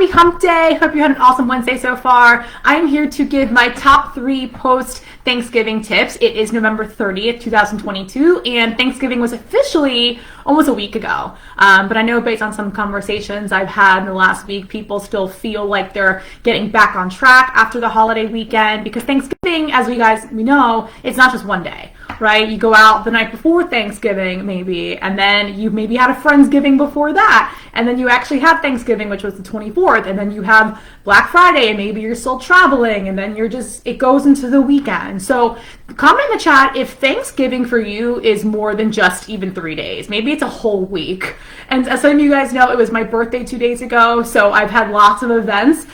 Happy hump day. Hope you had an awesome Wednesday so far. I'm here to give my top 3 post-Thanksgiving tips. It is November 30th, 2022, and Thanksgiving was officially almost a week ago. But I know based on some conversations I've had in the last week, people still feel like they're getting back on track after the holiday weekend, because Thanksgiving, as we know, it's not just one day. Right? You go out the night before Thanksgiving, maybe, and then you maybe had a Friendsgiving before that, and then you actually have Thanksgiving, which was the 24th, and then you have Black Friday, and maybe you're still traveling, and then it goes into the weekend. So comment in the chat if Thanksgiving for you is more than just even 3 days. Maybe it's a whole week. And as some of you guys know, it was my birthday 2 days ago, so I've had lots of events,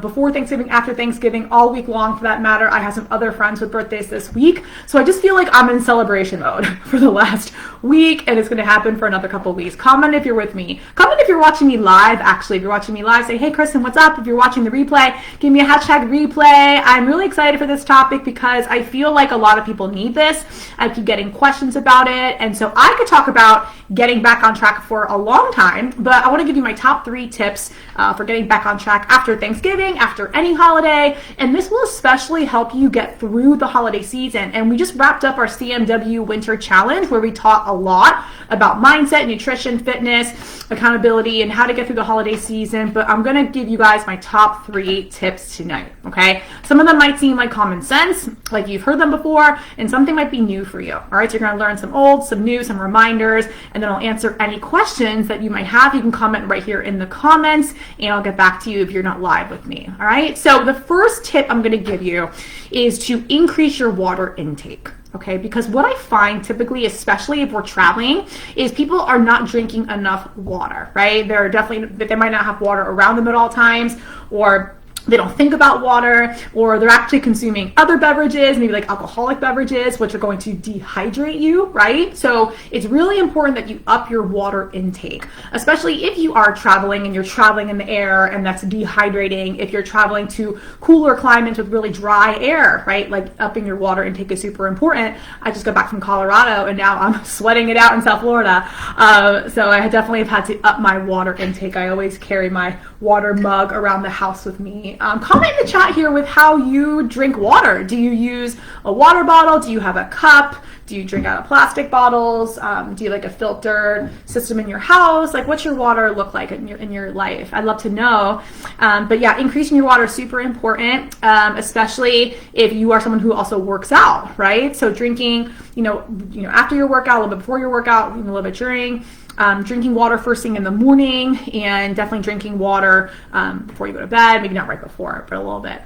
before Thanksgiving, after Thanksgiving, all week long for that matter. I have some other friends with birthdays this week, so I just feel like I'm in celebration mode for the last week, and it's going to happen for another couple of weeks. Comment if you're with me. Comment if you're watching me live, actually. If you're watching me live, say, hey, Kristen, what's up? If you're watching the replay, give me a hashtag replay. I'm really excited for this topic because I feel like a lot of people need this. I keep getting questions about it, and so I could talk about getting back on track for a long time, but I want to give you my top 3 tips for getting back on track after Thanksgiving, after any holiday, and this will especially help you get through the holiday season. And we just wrapped up our CMW Winter Challenge, where we taught a lot about mindset, nutrition, fitness, accountability, and how to get through the holiday season. But I'm going to give you guys my top 3 tips tonight, okay? Some of them might seem like common sense, like you've heard them before, and something might be new for you, all right? So you're going to learn some old, some new, some reminders, and then I'll answer any questions that you might have. You can comment right here in the comments, and I'll get back to you if you're not live with me, all right? So the first tip I'm going to give you is to increase your water intake. Okay, because what I find typically, especially if we're traveling, is people are not drinking enough water, right? They might not have water around them at all times, or they don't think about water, or they're actually consuming other beverages, maybe like alcoholic beverages, which are going to dehydrate you, right? So it's really important that you up your water intake, especially if you are traveling and you're traveling in the air and that's dehydrating. If you're traveling to cooler climates with really dry air, right? Like upping your water intake is super important. I just got back from Colorado and now I'm sweating it out in South Florida. So I definitely have had to up my water intake. I always carry my water mug around the house with me. Comment in the chat here with how you drink water. Do you use a water bottle? Do you have a cup? Do you drink out of plastic bottles? Do you like a filtered system in your house? Like, what's your water look like in your life? I'd love to know. But yeah, increasing your water is super important, especially if you are someone who also works out, right? So drinking, after your workout, a little bit before your workout, a little bit during. Drinking water first thing in the morning, and definitely drinking water before you go to bed, maybe not right before, but a little bit.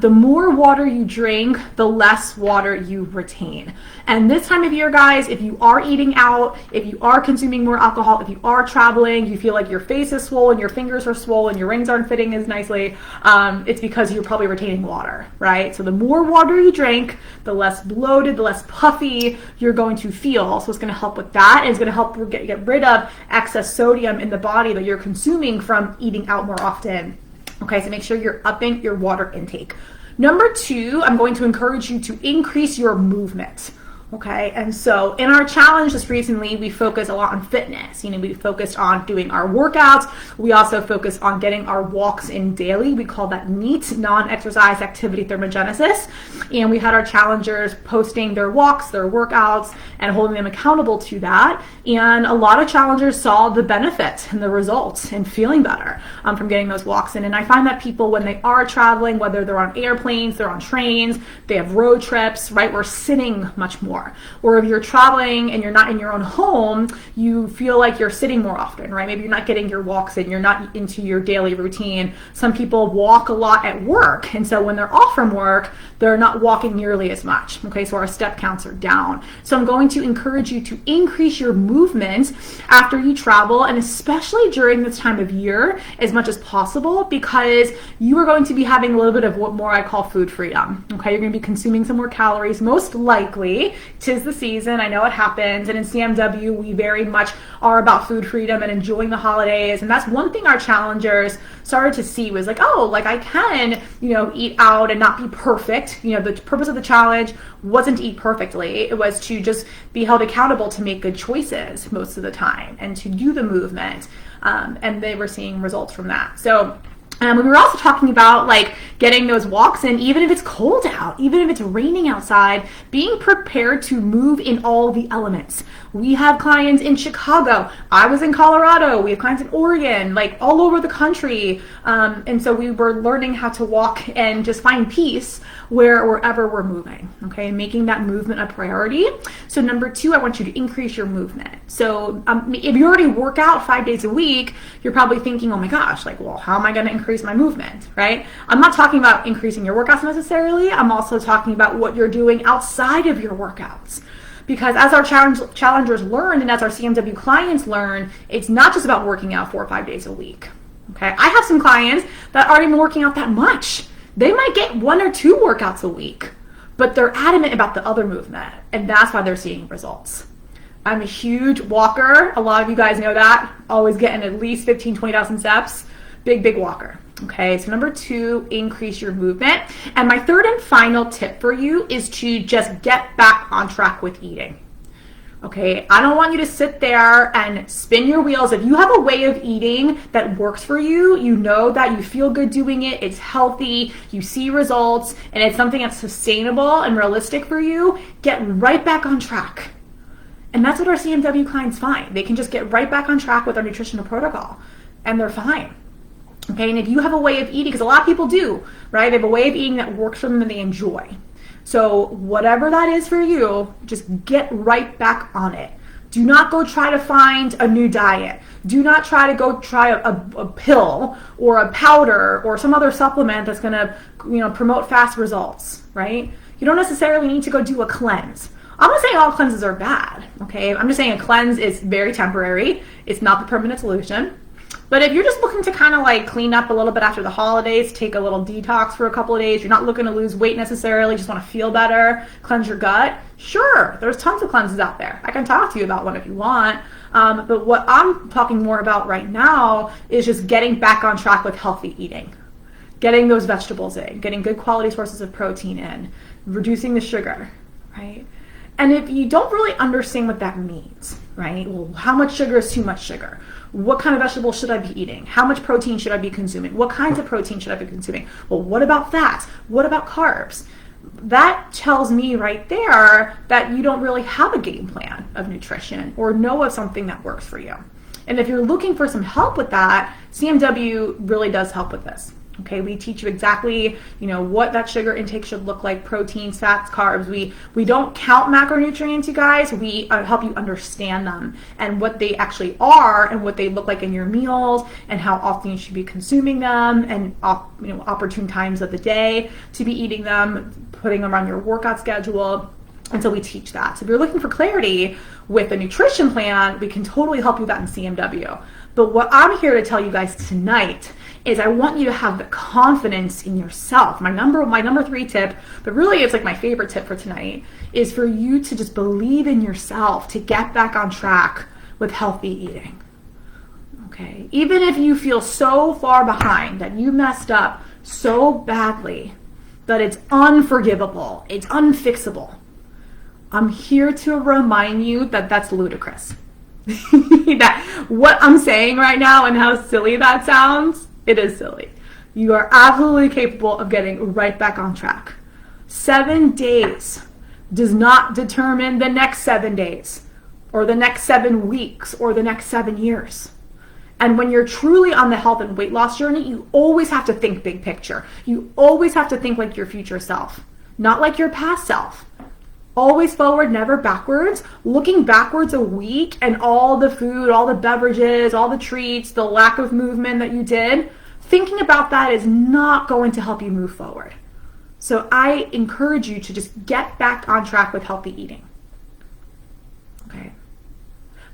The more water you drink, the less water you retain. And this time of year, guys, if you are eating out, if you are consuming more alcohol, if you are traveling, you feel like your face is swollen, your fingers are swollen, your rings aren't fitting as nicely, it's because you're probably retaining water, right? So the more water you drink, the less bloated, the less puffy you're going to feel. So it's going to help with that, and it's going to help get rid of excess sodium in the body that you're consuming from eating out more often. Okay, so make sure you're upping your water intake. Number 2, I'm going to encourage you to increase your movement. Okay, and so in our challenge just recently, we focused a lot on fitness. We focused on doing our workouts. We also focused on getting our walks in daily. We call that NEAT, non-exercise activity thermogenesis. And we had our challengers posting their walks, their workouts, and holding them accountable to that. And a lot of challengers saw the benefit and the results and feeling better from getting those walks in. And I find that people, when they are traveling, whether they're on airplanes, they're on trains, they have road trips, right, we're sitting much more. Or if you're traveling and you're not in your own home, you feel like you're sitting more often, right? Maybe you're not getting your walks in, you're not into your daily routine. Some people walk a lot at work, and so when they're off from work, they're not walking nearly as much. Okay, so our step counts are down. So I'm going to encourage you to increase your movement after you travel, and especially during this time of year as much as possible, because you are going to be having a little bit of what more I call food freedom. Okay, you're going to be consuming some more calories, most likely. 'Tis the season, I know it happens, and in CMW we very much are about food freedom and enjoying the holidays, and that's one thing our challengers started to see was like, oh, like I can, eat out and not be perfect. The purpose of the challenge wasn't to eat perfectly, it was to just be held accountable to make good choices most of the time and to do the movement, and they were seeing results from that. So We were also talking about like getting those walks in, even if it's cold out, even if it's raining outside, being prepared to move in all the elements. We have clients in Chicago. I was in Colorado. We have clients in Oregon, like all over the country. And so we were learning how to walk and just find peace wherever we're moving, okay? Making that movement a priority. So number 2, I want you to increase your movement. So if you already work out 5 days a week, you're probably thinking, oh my gosh, like, well, how am I going to increase my movement, right? I'm not talking about increasing your workouts necessarily. I'm also talking about what you're doing outside of your workouts. Because as our challengers learn and as our CMW clients learn, it's not just about working out 4 or 5 days a week, okay? I have some clients that aren't even working out that much. They might get 1 or 2 workouts a week, but they're adamant about the other movement, and that's why they're seeing results. I'm a huge walker. A lot of you guys know that. Always getting at least 15, 20,000 steps. Big walker. Okay, so number 2, increase your movement. And my third and final tip for you is to just get back on track with eating. Okay, I don't want you to sit there and spin your wheels. If you have a way of eating that works for you, you know that you feel good doing it, it's healthy, you see results, and it's something that's sustainable and realistic for you, get right back on track. And that's what our CMW clients find. They can just get right back on track with our nutritional protocol, and they're fine. Okay, and if you have a way of eating, because a lot of people do, right? They have a way of eating that works for them and they enjoy. So whatever that is for you, just get right back on it. Do not go try to find a new diet. Do not try to go try a pill or a powder or some other supplement that's going to, promote fast results, right? You don't necessarily need to go do a cleanse. I'm not saying all cleanses are bad, okay? I'm just saying a cleanse is very temporary. It's not the permanent solution. But if you're just looking to kind of like clean up a little bit after the holidays, take a little detox for a couple of days, you're not looking to lose weight necessarily, just want to feel better, cleanse your gut, sure, there's tons of cleanses out there. I can talk to you about one if you want. But what I'm talking more about right now is just getting back on track with healthy eating. Getting those vegetables in, getting good quality sources of protein in, reducing the sugar, right? And if you don't really understand what that means, right? Well, how much sugar is too much sugar? What kind of vegetables should I be eating? How much protein should I be consuming? What kinds of protein should I be consuming? Well, what about fats? What about carbs? That tells me right there that you don't really have a game plan of nutrition or know of something that works for you. And if you're looking for some help with that, CMW really does help with this. Okay, we teach you exactly, what that sugar intake should look like, proteins, fats, carbs. We don't count macronutrients, you guys. We help you understand them and what they actually are and what they look like in your meals and how often you should be consuming them and, opportune times of the day to be eating them, putting them on your workout schedule. And so we teach that. So if you're looking for clarity with a nutrition plan, we can totally help you with that in CMW. But what I'm here to tell you guys tonight is I want you to have the confidence in yourself. My number 3 tip, but really it's like my favorite tip for tonight, is for you to just believe in yourself, to get back on track with healthy eating. Okay, even if you feel so far behind that you messed up so badly that it's unforgivable, it's unfixable, I'm here to remind you that that's ludicrous. That what I'm saying right now and how silly that sounds, it is silly. You are absolutely capable of getting right back on track. 7 days does not determine the next 7 days or the next 7 weeks or the next 7 years. And when you're truly on the health and weight loss journey, you always have to think big picture. You always have to think like your future self, not like your past self. Always forward, never backwards. Looking backwards a week and all the food, all the beverages, all the treats, the lack of movement that you did, thinking about that is not going to help you move forward. So I encourage you to just get back on track with healthy eating. Okay.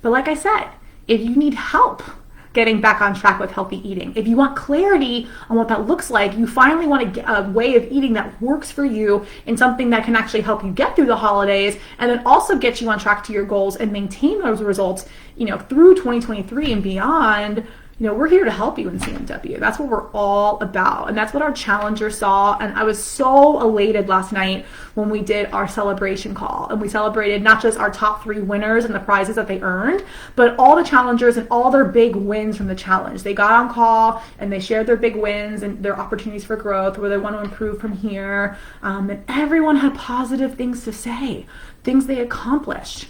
But like I said, if you need help getting back on track with healthy eating, if you want clarity on what that looks like, you finally want to get a way of eating that works for you and something that can actually help you get through the holidays and then also get you on track to your goals and maintain those results, through 2023 and beyond, we're here to help you in CMW. That's what we're all about. And that's what our challenger saw. And I was so elated last night when we did our celebration call. And we celebrated not just our top 3 winners and the prizes that they earned, but all the challengers and all their big wins from the challenge. They got on call and they shared their big wins and their opportunities for growth, where they want to improve from here. And everyone had positive things to say, things they accomplished.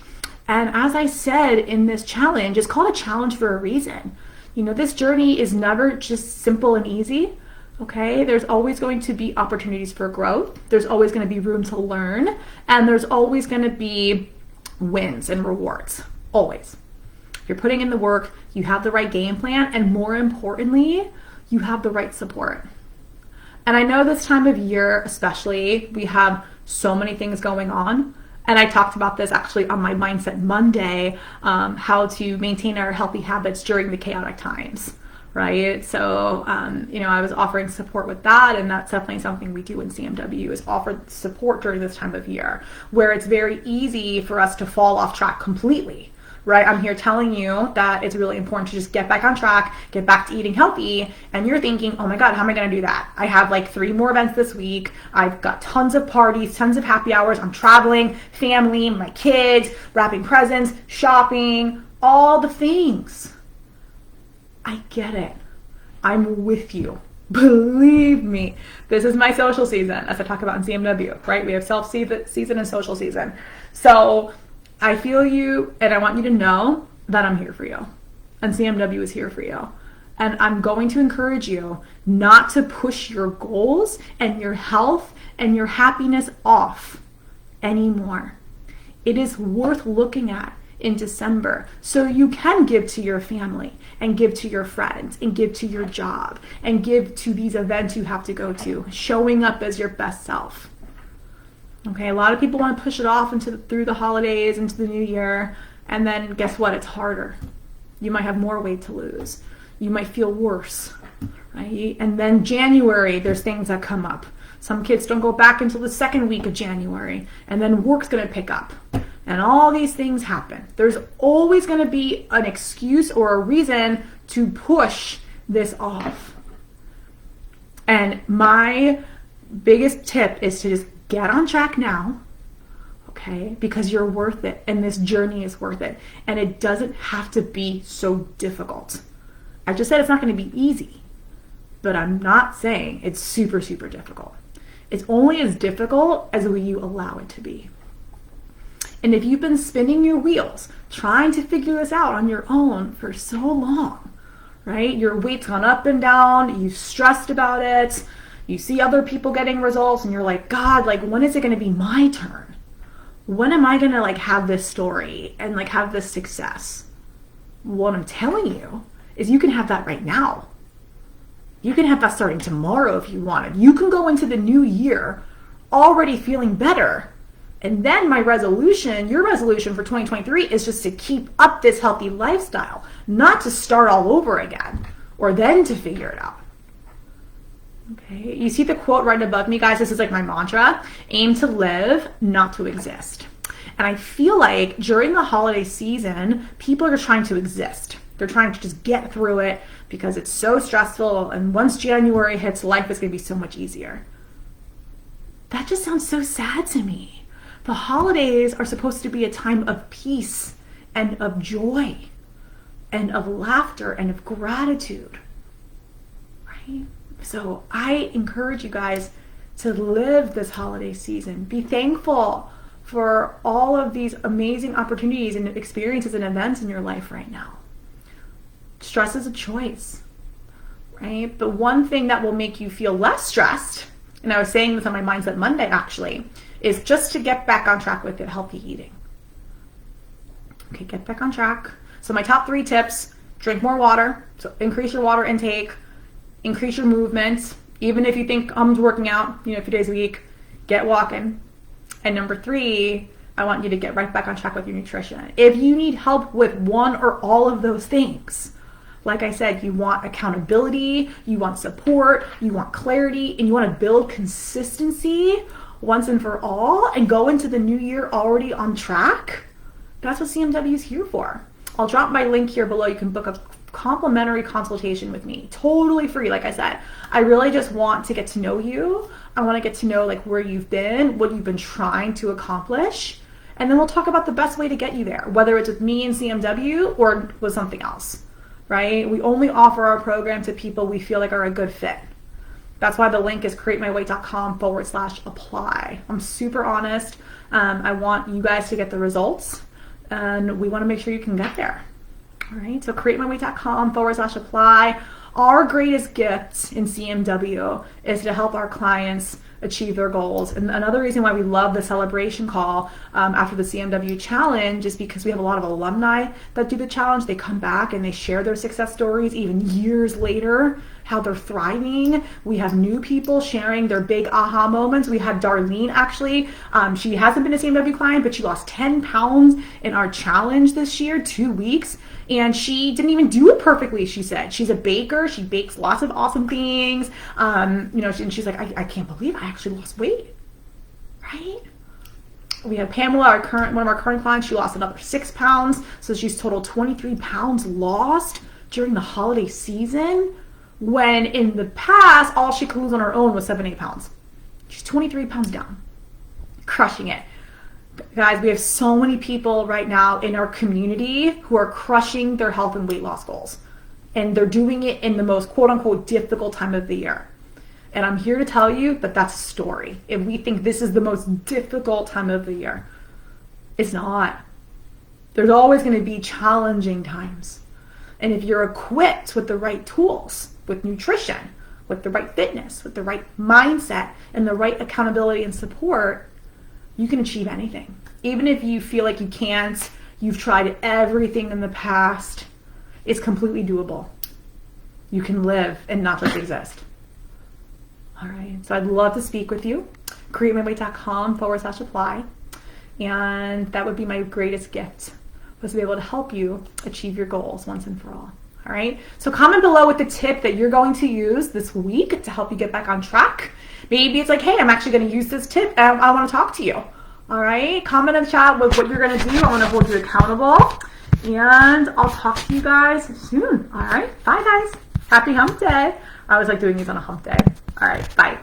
And as I said in this challenge, it's called a challenge for a reason. This journey is never just simple and easy, okay? There's always going to be opportunities for growth. There's always going to be room to learn. And there's always going to be wins and rewards, always. If you're putting in the work, you have the right game plan, and more importantly, you have the right support. And I know this time of year especially, we have so many things going on. And I talked about this actually on my Mindset Monday, how to maintain our healthy habits during the chaotic times, right? So, I was offering support with that, and that's definitely something we do in CMW, is offer support during this time of year, where it's very easy for us to fall off track completely, right? I'm here telling you that it's really important to just get back on track, get back to eating healthy, and you're thinking, oh my God, how am I going to do that? I have like 3 more events this week. I've got tons of parties, tons of happy hours. I'm traveling, family, my kids, wrapping presents, shopping, all the things. I get it. I'm with you. Believe me, this is my social season, as I talk about in CMW, right? We have self-season and social season. So I feel you, and I want you to know that I'm here for you, and CMW is here for you. And I'm going to encourage you not to push your goals and your health and your happiness off anymore. It is worth looking at in December, so you can give to your family and give to your friends and give to your job and give to these events you have to go to, showing up as your best self. Okay, a lot of people want to push it off through the holidays, into the new year, and then guess what? It's harder. You might have more weight to lose. You might feel worse, right? And then January, there's things that come up. Some kids don't go back until the 2nd week of January, and then work's going to pick up. And all these things happen. There's always going to be an excuse or a reason to push this off. And my biggest tip is to just get on track now, okay? Because you're worth it, and this journey is worth it. And it doesn't have to be so difficult. I just said it's not going to be easy, but I'm not saying it's super, super difficult. It's only as difficult as you allow it to be. And if you've been spinning your wheels, trying to figure this out on your own for so long, right? Your weight's gone up and down, you've stressed about it, you see other people getting results, and you're like, God, like, when is it going to be my turn? When am I going to have this story and have this success? What I'm telling you is you can have that right now. You can have that starting tomorrow if you wanted. You can go into the new year already feeling better. And then your resolution for 2023 is just to keep up this healthy lifestyle, not to start all over again or then to figure it out. Okay, you see the quote right above me, guys? This is my mantra: aim to live, not to exist. And I feel like during the holiday season, people are trying to exist. They're trying to just get through it because it's so stressful. And once January hits, life is going to be so much easier. That just sounds so sad to me. The holidays are supposed to be a time of peace and of joy and of laughter and of gratitude, right? So I encourage you guys to live this holiday season. Be thankful for all of these amazing opportunities and experiences and events in your life right now. Stress is a choice, right? But one thing that will make you feel less stressed, and I was saying this on my Mindset Monday actually, is just to get back on track with healthy eating. Okay, get back on track. So my top 3 tips: drink more water, so increase your water intake, increase your movement. Even if you think I'm working out, a few days a week, get walking. And number 3, I want you to get right back on track with your nutrition. If you need help with one or all of those things, like I said, you want accountability, you want support, you want clarity, and you want to build consistency once and for all and go into the new year already on track, that's what CMW is here for. I'll drop my link here below. You can book a complimentary consultation with me, totally free. Like I said, I really just want to get to know you. I want to get to know like where you've been, what you've been trying to accomplish, and then we'll talk about the best way to get you there, whether it's with me and CMW or with something else, right? We only offer our program to people we feel like are a good fit. That's why the link is createmyweight.com/apply. I'm super honest. I want you guys to get the results, and we want to make sure you can get there. All right, so createmyweight.com/apply. Our greatest gift in CMW is to help our clients achieve their goals. And another reason why we love the celebration call after the CMW challenge is because we have a lot of alumni that do the challenge. They come back and they share their success stories even years later, how they're thriving. We have new people sharing their big aha moments. We had Darlene actually. She hasn't been a CMW client, but she lost 10 pounds in our challenge this year, 2 weeks. And she didn't even do it perfectly, she said. She's a baker. She bakes lots of awesome things. And she's like, I can't believe I actually lost weight, right? We have Pamela, one of our current clients. She lost another 6 pounds. So she's total 23 pounds lost during the holiday season, when in the past, all she could lose on her own was 7-8 pounds. She's 23 pounds down, crushing it. Guys, we have so many people right now in our community who are crushing their health and weight loss goals. And they're doing it in the most quote unquote difficult time of the year. And I'm here to tell you that that's a story. If we think this is the most difficult time of the year, it's not. There's always going to be challenging times. And if you're equipped with the right tools, with nutrition, with the right fitness, with the right mindset, and the right accountability and support, you can achieve anything. Even if you feel like you can't, you've tried everything in the past, it's completely doable. You can live and not just exist. All right, so I'd love to speak with you. createmyweight.com/apply. And that would be my greatest gift, was to be able to help you achieve your goals once and for all. All right, so comment below with the tip that you're going to use this week to help you get back on track. Maybe it's like, hey, I'm actually going to use this tip and I want to talk to you. All right, comment in the chat with what you're going to do. I want to hold you accountable, and I'll talk to you guys soon. All right, bye guys. Happy hump day. I always like doing these on a hump day. All right, bye.